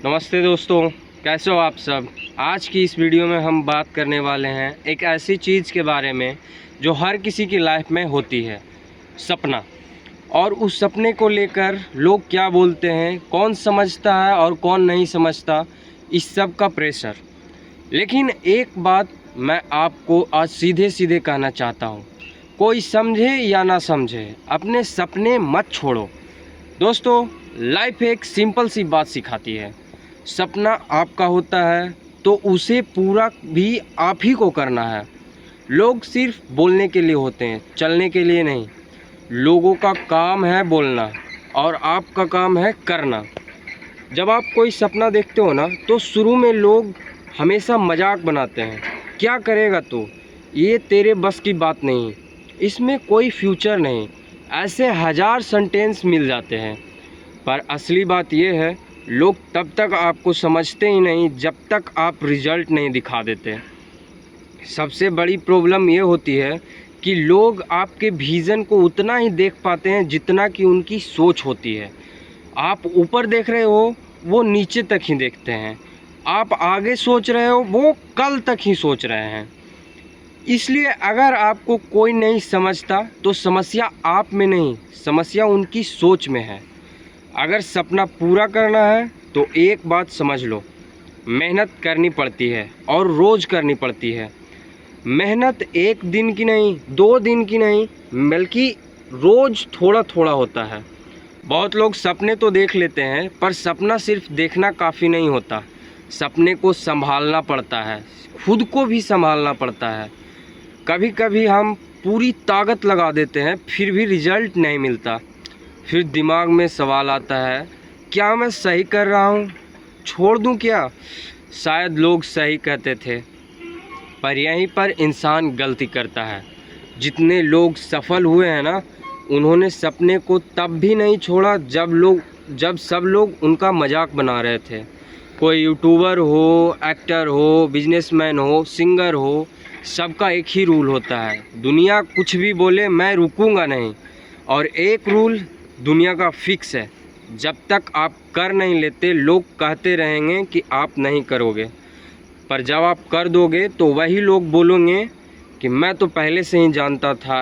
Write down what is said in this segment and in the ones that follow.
नमस्ते दोस्तों, कैसे हो आप सब। आज की इस वीडियो में हम बात करने वाले हैं एक ऐसी चीज़ के बारे में जो हर किसी की लाइफ में होती है, सपना। और उस सपने को लेकर लोग क्या बोलते हैं, कौन समझता है और कौन नहीं समझता, इस सब का प्रेशर। लेकिन एक बात मैं आपको आज सीधे सीधे कहना चाहता हूँ, कोई समझे या ना समझे, अपने सपने मत छोड़ो। दोस्तों, लाइफ एक सिंपल सी बात सिखाती है, सपना आपका होता है तो उसे पूरा भी आप ही को करना है। लोग सिर्फ बोलने के लिए होते हैं, चलने के लिए नहीं। लोगों का काम है बोलना और आपका काम है करना। जब आप कोई सपना देखते हो ना, तो शुरू में लोग हमेशा मजाक बनाते हैं, क्या करेगा तू, ये तेरे बस की बात नहीं, इसमें कोई फ्यूचर नहीं, ऐसे हज़ार सेंटेंस मिल जाते हैं। पर असली बात यह है, लोग तब तक आपको समझते ही नहीं जब तक आप रिजल्ट नहीं दिखा देते। सबसे बड़ी प्रॉब्लम ये होती है कि लोग आपके विज़न को उतना ही देख पाते हैं जितना कि उनकी सोच होती है। आप ऊपर देख रहे हो, वो नीचे तक ही देखते हैं। आप आगे सोच रहे हो, वो कल तक ही सोच रहे हैं। इसलिए अगर आपको कोई नहीं समझता तो समस्या आप में नहीं, समस्या उनकी सोच में है। अगर सपना पूरा करना है तो एक बात समझ लो, मेहनत करनी पड़ती है और रोज़ करनी पड़ती है। मेहनत एक दिन की नहीं, 2 दिन की नहीं, बल्कि रोज़ थोड़ा थोड़ा होता है। बहुत लोग सपने तो देख लेते हैं, पर सपना सिर्फ देखना काफ़ी नहीं होता। सपने को संभालना पड़ता है, खुद को भी संभालना पड़ता है। कभी कभी हम पूरी ताकत लगा देते हैं, फिर भी रिजल्ट नहीं मिलता। फिर दिमाग में सवाल आता है, क्या मैं सही कर रहा हूँ, छोड़ दूँ क्या। शायद लोग सही कहते थे, पर यहीं पर इंसान गलती करता है। जितने लोग सफल हुए हैं ना, उन्होंने सपने को तब भी नहीं छोड़ा जब सब लोग उनका मजाक बना रहे थे। कोई यूट्यूबर हो, एक्टर हो, बिजनेसमैन हो, सिंगर हो, सबका एक ही रूल होता है, दुनिया कुछ भी बोले मैं रुकूंगा नहीं। और एक रूल दुनिया का फिक्स है, जब तक आप कर नहीं लेते लोग कहते रहेंगे कि आप नहीं करोगे, पर जब आप कर दोगे तो वही लोग बोलेंगे कि मैं तो पहले से ही जानता था।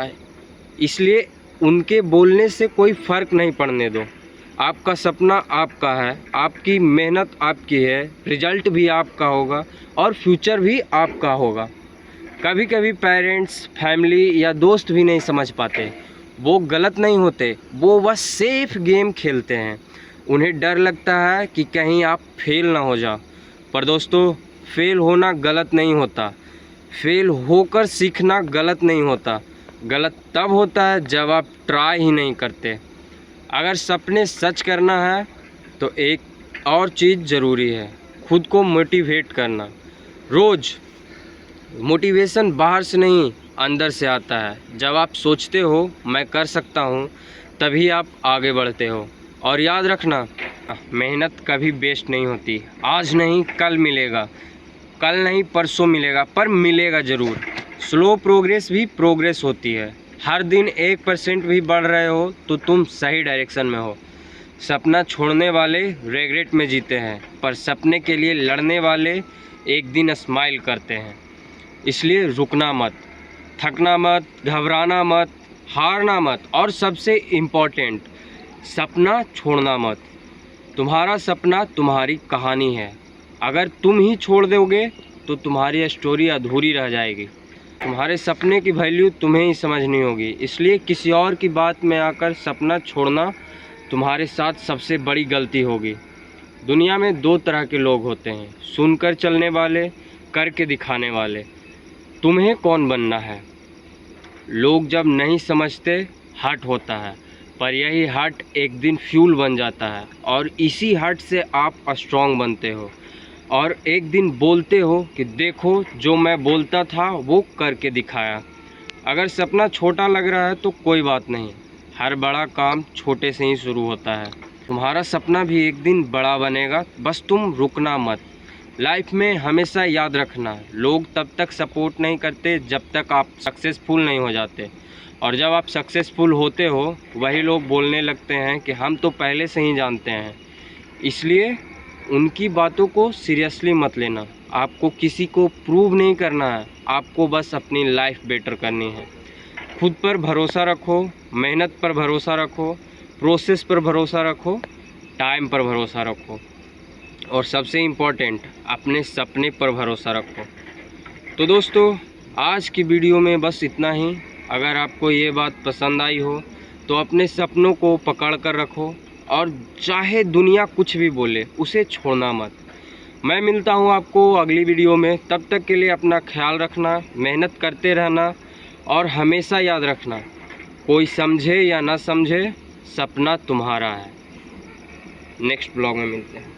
इसलिए उनके बोलने से कोई फ़र्क नहीं पड़ने दो। आपका सपना आपका है, आपकी मेहनत आपकी है, रिजल्ट भी आपका होगा और फ्यूचर भी आपका होगा। कभी कभी पेरेंट्स, फैमिली या दोस्त भी नहीं समझ पाते। वो गलत नहीं होते, वो बस सेफ गेम खेलते हैं। उन्हें डर लगता है कि कहीं आप फेल ना हो जाओ। पर दोस्तों, फेल होना गलत नहीं होता, फेल होकर सीखना गलत नहीं होता। गलत तब होता है जब आप ट्राई ही नहीं करते। अगर सपने सच करना है तो एक और चीज़ ज़रूरी है, खुद को मोटिवेट करना। रोज़ मोटिवेशन बाहर से नहीं, अंदर से आता है। जब आप सोचते हो मैं कर सकता हूँ, तभी आप आगे बढ़ते हो। और याद रखना, मेहनत कभी वेस्ट नहीं होती। आज नहीं कल मिलेगा, कल नहीं परसों मिलेगा, पर मिलेगा ज़रूर। स्लो प्रोग्रेस भी प्रोग्रेस होती है। हर दिन 1% भी बढ़ रहे हो तो तुम सही डायरेक्शन में हो। सपना छोड़ने वाले रेग्रेट में जीते हैं, पर सपने के लिए लड़ने वाले एक दिन स्माइल करते हैं। इसलिए रुकना मत, थकना मत, घबराना मत, हारना मत, और सबसे इम्पोर्टेंट, सपना छोड़ना मत। तुम्हारा सपना तुम्हारी कहानी है। अगर तुम ही छोड़ दोगे तो तुम्हारी स्टोरी अधूरी रह जाएगी। तुम्हारे सपने की वैल्यू तुम्हें ही समझनी होगी। इसलिए किसी और की बात में आकर सपना छोड़ना तुम्हारे साथ सबसे बड़ी गलती होगी। दुनिया में 2 तरह के लोग होते हैं, सुनकर चलने वाले, करके दिखाने वाले। तुम्हें कौन बनना है। लोग जब नहीं समझते, हर्ट होता है, पर यही हर्ट एक दिन फ्यूल बन जाता है, और इसी हर्ट से आप स्ट्रॉन्ग बनते हो और एक दिन बोलते हो कि देखो जो मैं बोलता था वो करके दिखाया। अगर सपना छोटा लग रहा है तो कोई बात नहीं, हर बड़ा काम छोटे से ही शुरू होता है। तुम्हारा सपना भी एक दिन बड़ा बनेगा, बस तुम रुकना मत। लाइफ में हमेशा याद रखना, लोग तब तक सपोर्ट नहीं करते जब तक आप सक्सेसफुल नहीं हो जाते, और जब आप सक्सेसफुल होते हो वही लोग बोलने लगते हैं कि हम तो पहले से ही जानते हैं। इसलिए उनकी बातों को सीरियसली मत लेना। आपको किसी को प्रूव नहीं करना है, आपको बस अपनी लाइफ बेटर करनी है। खुद पर भरोसा रखो, मेहनत पर भरोसा रखो, प्रोसेस पर भरोसा रखो, टाइम पर भरोसा रखो, और सबसे इम्पोर्टेंट अपने सपने पर भरोसा रखो। तो दोस्तों, आज की वीडियो में बस इतना ही। अगर आपको ये बात पसंद आई हो तो अपने सपनों को पकड़ कर रखो, और चाहे दुनिया कुछ भी बोले उसे छोड़ना मत। मैं मिलता हूँ आपको अगली वीडियो में। तब तक के लिए अपना ख्याल रखना, मेहनत करते रहना, और हमेशा याद रखना, कोई समझे या ना समझे, सपना तुम्हारा है। नेक्स्ट ब्लॉग में मिलते हैं।